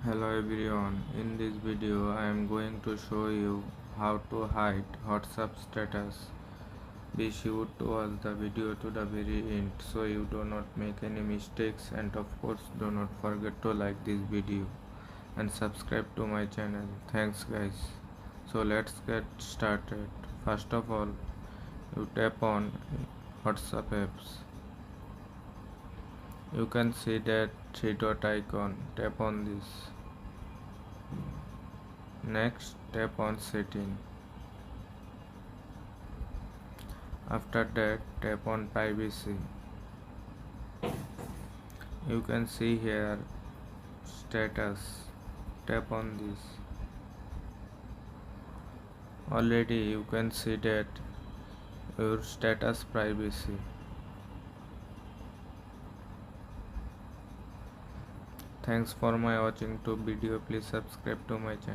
Hello everyone, in this video I am going to show you how to hide WhatsApp status. Be sure to watch the video to the very end so you do not make any mistakes, and of course do not forget to like this video and subscribe to my channel. Thanks guys. So let's get started. First of all, you tap on WhatsApp apps. You can see that three dot icon. Tap on this. Next, tap on setting. After that, tap on privacy. You can see here status. Tap on this. Already you can see that your status privacy. Thanks for my watching to video. Please subscribe to my channel.